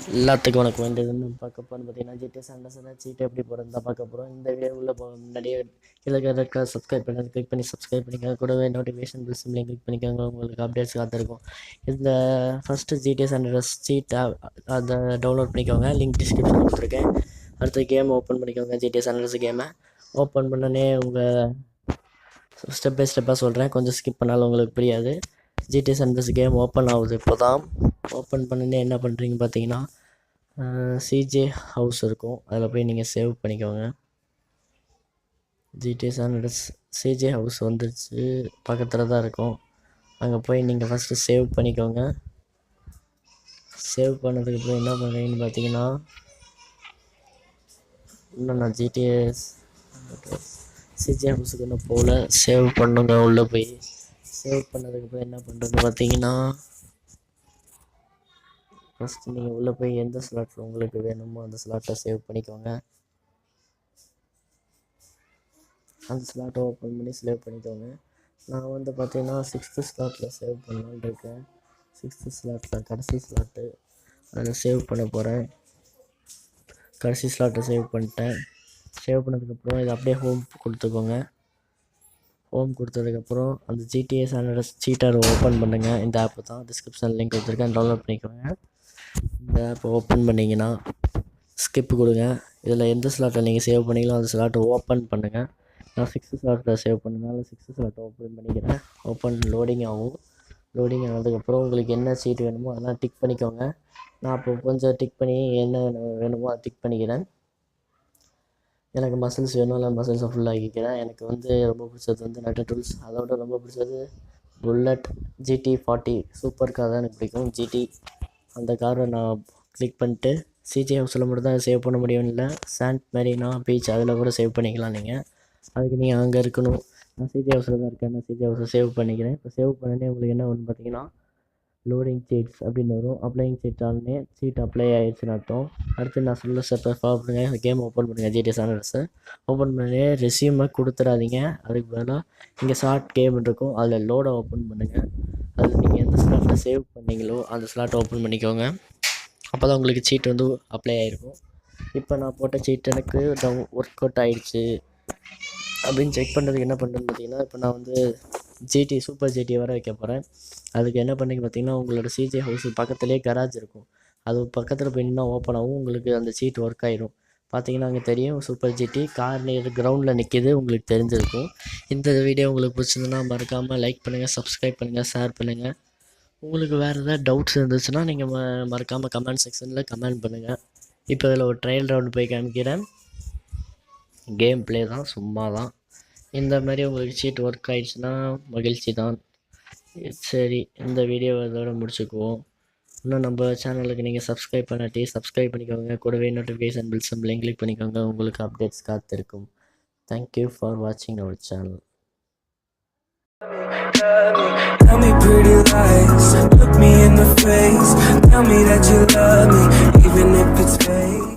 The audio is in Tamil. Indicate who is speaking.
Speaker 1: எல்லாத்துக்கும் வணக்கம். இந்த இது பார்க்க போகிறோன்னு பார்த்தீங்கன்னா GTA San Andreas சீட்டு எப்படி போகிறது தான் பார்க்க போகிறோம். இந்த வீடியோ உள்ள முன்னாடியே கீழே ரெட் சப்ஸ்கிரைப் பண்ணி கிளிக் பண்ணி சப்ஸ்கிரைப் பண்ணிக்கோங்க. கூடவே நோட்டிஃபிகேஷன் பில் சிம்லையும் கிளிக் பண்ணிக்கோங்க. உங்களுக்கு அப்டேட்ஸ் காத்திருக்கும். இந்த first GTA San Andreas cheat அதை டவுன்லோட் பண்ணிக்கோங்க. லிங்க் டிஸ்கிரிப்ஷன் கொடுத்துருக்கேன். அடுத்த கேம் ஓப்பன் பண்ணிக்கோங்க. GTA San Andreas கேமை ஓப்பன் பண்ணனே உங்கள் ஸ்டெப் பை ஸ்டெப்பாக சொல்கிறேன், கொஞ்சம் ஸ்கிப் பண்ணாலும் உங்களுக்கு புரியாது. GTA San Andreas game open ஆகுது. இப்போ தான் ஓப்பன் பண்ணனே என்ன பண்ணுறீங்க பார்த்தீங்கன்னா, சிஜே ஹவுஸ் இருக்கும், அதில் போய் நீங்கள் சேவ் பண்ணிக்கோங்க. GTA San Andreas CJ house வந்துருச்சு, பக்கத்தில் தான் இருக்கும். அங்கே போய் நீங்கள் ஃபஸ்ட்டு சேவ் பண்ணிக்கோங்க. சேவ் பண்ணதுக்கப்புறம் என்ன பண்ணுறீங்கன்னு பார்த்தீங்கன்னா, இன்னும் நான் GTA சிஜே ஹவுஸுக்கு இன்னும் போகல, சேவ் பண்ணுங்க. உள்ளே போய் சேவ் பண்ணதுக்கப்புறம் என்ன பண்ணுறதுன்னு பார்த்தீங்கன்னா, ஃபஸ்ட்டு நீங்கள் உள்ளே போய் எந்த ஸ்லாட்டில் உங்களுக்கு வேணுமோ அந்த ஸ்லாட்டை சேவ் பண்ணிக்கோங்க. அந்த ஸ்லாட்டை ஓப்பன் பண்ணி சேவ் பண்ணிக்கோங்க. நான் வந்து பார்த்தீங்கன்னா 6th ஸ்லாட்டில் சேவ் பண்ணலான்னு இருக்கேன். 6th ஸ்லாட்டில் கடைசி ஸ்லாட்டு அதில் சேவ் பண்ண போகிறேன். கடைசி ஸ்லாட்டை சேவ் பண்ணிட்டேன். சேவ் பண்ணதுக்கப்புறம் இதை அப்படியே ஹோம் கொடுத்துக்கோங்க. ஹோம் கொடுத்ததுக்கப்புறம் அந்த GTA San Andreas சீட்டை ஓப்பன் பண்ணுங்கள். இந்த ஆப்பு தான், டிஸ்கிரிப்ஷன் லிங்க் கொடுத்துருக்கேன், டவுன்லோட் பண்ணிக்கோங்க. இந்த ஆப்பை ஓப்பன் பண்ணிங்கன்னா ஸ்கிப் கொடுங்க. இதில் எந்த ஸ்லாட்டை நீங்கள் சேவ் பண்ணிங்களோ அந்த ஸ்லாட்டை ஓப்பன் பண்ணுங்கள். நான் 6th ஸ்லாட்டில் சேவ் பண்ணனால 6th ஸ்லாட்டை ஓப்பன் பண்ணிக்கிறேன். ஓப்பன் லோடிங் ஆகும். லோடிங் ஆனதுக்கப்புறம் உங்களுக்கு என்ன சீட் வேணுமோ அதெல்லாம் டிக் பண்ணிக்கோங்க. நான் இப்போ கொஞ்சம் டிக் பண்ணி என்ன வேணுமோ அதை டிக் பண்ணிக்கிறேன். எனக்கு மசில்ஸ் வேணும், இல்லை மசில்ஸை ஃபுல்லாகிக்கிறேன். எனக்கு வந்து ரொம்ப பிடிச்சது வந்து நட்ட டூல்ஸ், அதோட ரொம்ப பிடிச்சது புல்லட் GT40 சூப்பர் கார் தான் எனக்கு பிடிக்கும். GT அந்த காரை நான் கிளிக் பண்ணிட்டு சிஜே ஹவுஸில் மட்டும் தான் சேவ் பண்ண முடியும், இல்லை சாண்ட் மெரினா பீச் அதில் கூட சேவ் பண்ணிக்கலாம். நீங்கள் அதுக்கு நீங்கள் அங்கே இருக்கணும். நான் சிஜே ஹவுஸில் தான் இருக்கேன், நான் சிஜே ஹவுஸை சேவ் பண்ணிக்கிறேன். இப்போ சேவ் பண்ணனே உங்களுக்கு என்ன ஒன்று பார்த்தீங்கன்னா லோடிங் சீட்ஸ் அப்படின்னு வரும். அப்ளைங் சீட் ஆனே சீட் அப்ளை ஆகிடுச்சுன்னு அர்த்தம். அடுத்து நான் சொல்ல ஸ்டெப்பை ஃபாலோ பண்ணுங்கள். கேம் ஓப்பன் பண்ணுங்கள். GTA San Andreas ஓப்பன் பண்ணி ரெஸ்யூமை கொடுத்துடாதீங்க. அதுக்கு பதிலாக இங்கே ஷார்ட் கேம் இருக்கும், அதில் லோடை ஓப்பன் பண்ணுங்கள். அதில் நீங்கள் எந்த ஸ்லாட்டில் சேவ் பண்ணீங்களோ அந்த ஸ்லாட்டை ஓப்பன் பண்ணிக்கோங்க. அப்போ தான் உங்களுக்கு சீட் வந்து அப்ளை ஆகிருக்கும். இப்போ நான் போட்ட சீட் எனக்கு ஒர்க் அவுட் ஆகிடுச்சு அப்படின்னு செக் பண்ணுறதுக்கு என்ன பண்ணுறேன்னு பார்த்தீங்கன்னா, இப்போ நான் வந்து சூப்பர் GT வர வைக்க போகிறேன். அதுக்கு என்ன பண்ணுறீங்க பார்த்தீங்கன்னா, உங்களோட சிஜே ஹவுஸ் பக்கத்துலேயே கராஜ் இருக்கும், அது பக்கத்தில் போய் இன்னும் ஓப்பன் ஆகும். உங்களுக்கு அந்த சீட் ஒர்க் ஆகிடும். பார்த்தீங்கன்னா அங்கே தெரியும் சூப்பர் GT கார் கிரவுண்டில் நிற்கிது, உங்களுக்கு தெரிஞ்சிருக்கும். இந்த வீடியோ உங்களுக்கு பிடிச்சிருந்துன்னா மறக்காமல் லைக் பண்ணுங்கள், சப்ஸ்கிரைப் பண்ணுங்கள், ஷேர் பண்ணுங்கள். உங்களுக்கு வேறு ஏதாவது டவுட்ஸ் இருந்துச்சுன்னா நீங்கள் மறக்காமல் கமெண்ட் செக்ஷனில் கமெண்ட் பண்ணுங்கள். இப்போ இதில் ஒரு ட்ரையல் ரவுண்டு போய் காமிக்கிறேன். கேம் ப்ளே தான், சும்மா தான். இந்த மாதிரி உங்களுக்கு சீட் ஒர்க் ஆகிடுச்சுன்னா மகிழ்ச்சி தான். சரி, இந்த வீடியோ இதோட முடிச்சுக்குவோம். இன்னும் நம்ம சேனலுக்கு நீங்கள் சப்ஸ்கிரைப் பண்ணாட்டி சப்ஸ்கிரைப் பண்ணிக்கோங்க. கூடவே நோட்டிஃபிகேஷன் பில் சிம்பிளையும் கிளிக் பண்ணிக்கோங்க. உங்களுக்கு அப்டேட்ஸ் காத்திருக்கும். தேங்க்யூ ஃபார் வாட்சிங் our channel.
Speaker 2: Tell me pretty lies, look me in the face, tell me that you love me, even if it's fake.